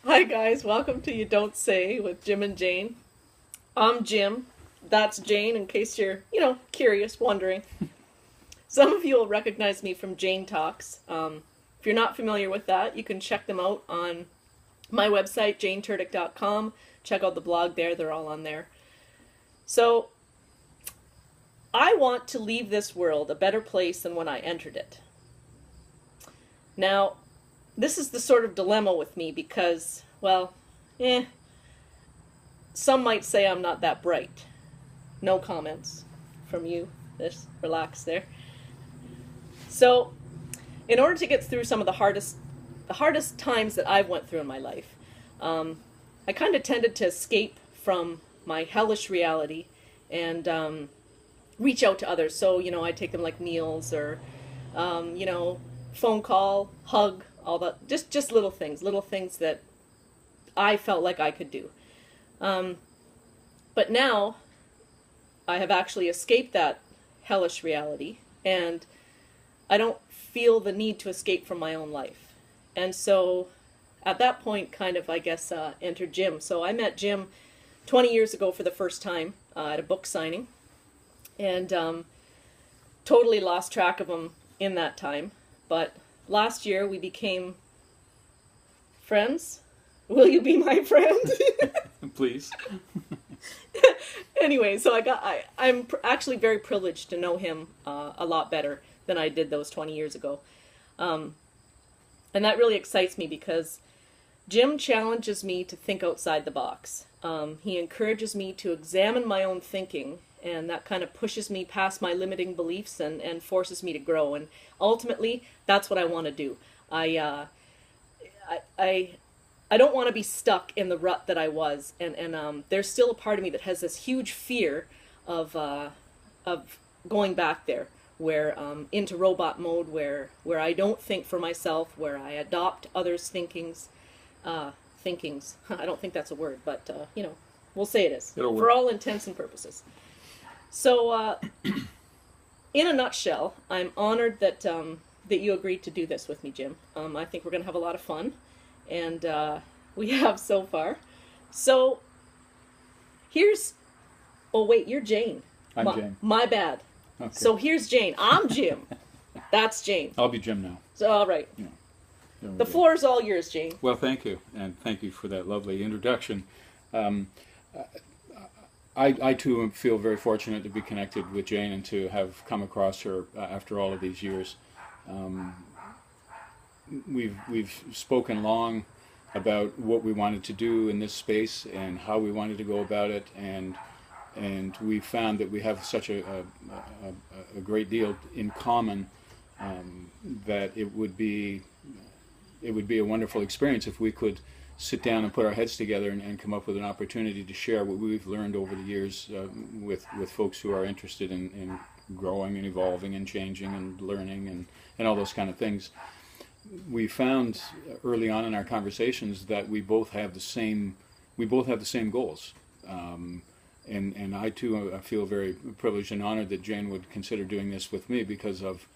Hi guys, welcome to You Don't Say with Jim and Jane. I'm Jim. That's Jane, in case you're, curious, wondering. Some of you will recognize me from Jane Talks. If you're not familiar with that, you can check them out on my website, janeturdick.com. Check out the blog there, they're all on there. So, I want to leave this world a better place than when I entered it. Now, this is the sort of dilemma with me because, some might say I'm not that bright. No comments from you. Just relax there. So, in order to get through some of the hardest times that I've went through in my life, I kind of tended to escape from my hellish reality and reach out to others. So, I take them like meals or, phone call, hug, all that, just little things that I felt like I could do. But now I have actually escaped that hellish reality, and I don't feel the need to escape from my own life. And so at that point, kind of, I guess, entered Jim. So I met Jim 20 years ago for the first time at a book signing, and totally lost track of him in that time. But last year we became friends. Will you be my friend? Please. Anyway, so I'm actually very privileged to know him a lot better than I did those 20 years ago. And that really excites me because Jim challenges me to think outside the box. He encourages me to examine my own thinking, and that kind of pushes me past my limiting beliefs and forces me to grow. And ultimately, that's what I want to do. I don't want to be stuck in the rut that I was, and there's still a part of me that has this huge fear of going back there, where into robot mode, where I don't think for myself, where I adopt others' thinkings. I don't think that's a word, but we'll say it is for all intents and purposes. So, in a nutshell, I'm honored that that you agreed to do this with me, Jim. I think we're going to have a lot of fun, and we have so far. So, oh wait, you're Jane. I'm Jane. My bad. Okay. So here's Jane. I'm Jim. That's Jane. I'll be Jim now. So, all right. Yeah. The floor is all yours, Jane. Well, thank you, and thank you for that lovely introduction. I too feel very fortunate to be connected with Jane and to have come across her after all of these years. We've spoken long about what we wanted to do in this space and how we wanted to go about it, and we found that we have such a great deal in common that it would be a wonderful experience if we could sit down and put our heads together and come up with an opportunity to share what we've learned over the years with folks who are interested in growing and evolving and changing and learning and all those kind of things. We found early on in our conversations that we both have the same goals. And I too feel very privileged and honored that Jane would consider doing this with me because of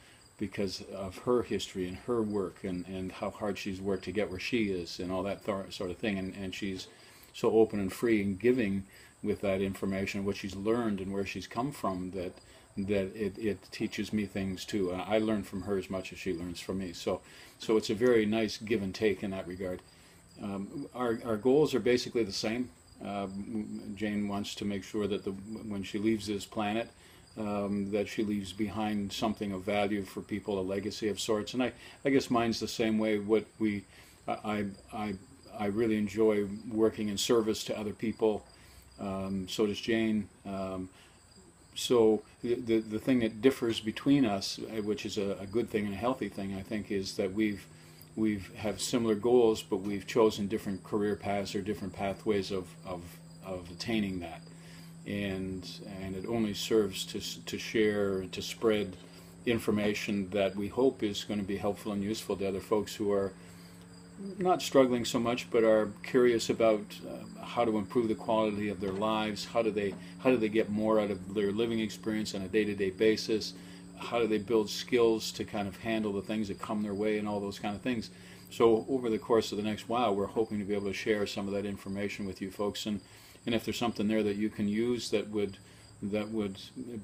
her history and her work and how hard she's worked to get where she is and all that sort of thing. And she's so open and free and giving with that information, what she's learned and where she's come from, that it teaches me things too. I learn from her as much as she learns from me. So it's a very nice give and take in that regard. Our goals are basically the same. Jane wants to make sure that when she leaves this planet, that she leaves behind something of value for people, a legacy of sorts. And I guess mine's the same way. I really enjoy working in service to other people. So does Jane. So the thing that differs between us, which is a good thing and a healthy thing, I think, is that we have similar goals, but we've chosen different career paths or different pathways of attaining that. And it only serves to share and to spread information that we hope is going to be helpful and useful to other folks who are not struggling so much, but are curious about how to improve the quality of their lives. How do they get more out of their living experience on a day-to-day basis? How do they build skills to kind of handle the things that come their way and all those kind of things? So over the course of the next while, we're hoping to be able to share some of that information with you folks, and if there's something there that you can use that would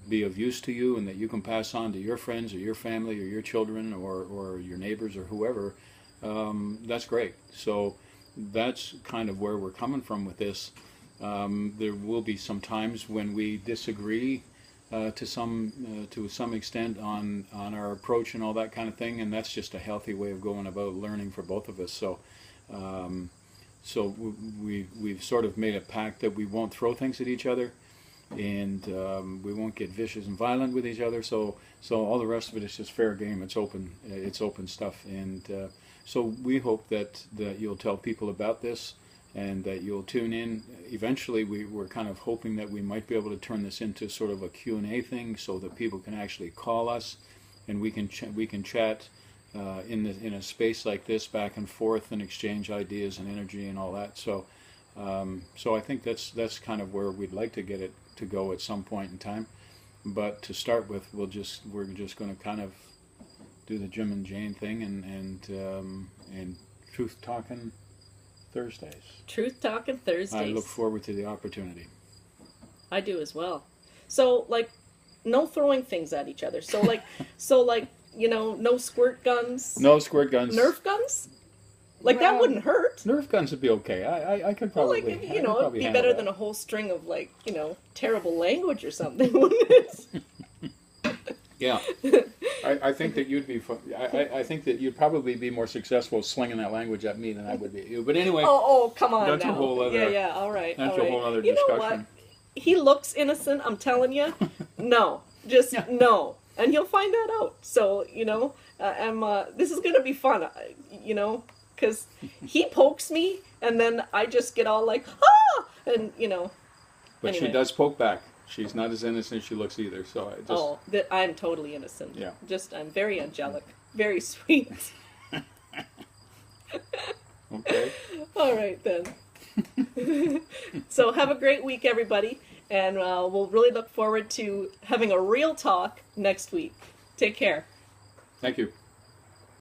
be of use to you and that you can pass on to your friends or your family or your children or your neighbors or whoever, that's great. So that's kind of where we're coming from with this. There will be some times when we disagree to some extent on our approach and all that kind of thing, and that's just a healthy way of going about learning for both of us. So we've sort of made a pact that we won't throw things at each other, and we won't get vicious and violent with each other. So all the rest of it is just fair game. It's open stuff, and so we hope that you'll tell people about this and that you'll tune in. Eventually, we're kind of hoping that we might be able to turn this into sort of a Q&A thing, so that people can actually call us, and we can chat in a space like this back and forth and exchange ideas and energy and all that. So I think that's kind of where we'd like to get it to go at some point in time. But to start with, we're just going to kind of do the Jim and Jane thing and Truth Talkin' Thursdays. Truth Talkin' Thursdays. I look forward to the opportunity. I do as well. So, like, no throwing things at each other. So, like, no squirt guns. No squirt guns. Nerf guns? Like, that wouldn't hurt. Nerf guns would be okay. I could probably. Well, like, it'd be better than a whole string of, like, terrible language or something, wouldn't it? Yeah. I think that you'd be. I think that you'd probably be more successful slinging that language at me than I would be at you. But anyway. Oh, come on. That's now. a whole other. Yeah. All right. That's all right. a whole other you discussion. Know what? He looks innocent. I'm telling you. No, just no, and you'll find that out. So this is gonna be fun. Because he pokes me, and then I just get all like, ah, and But anyway. she does poke back. She's not as innocent as she looks either. So I just. I'm totally innocent. Yeah. I'm very angelic, very sweet. Okay. All right then. So have a great week, everybody, and we'll really look forward to having a real talk next week. Take care. Thank you.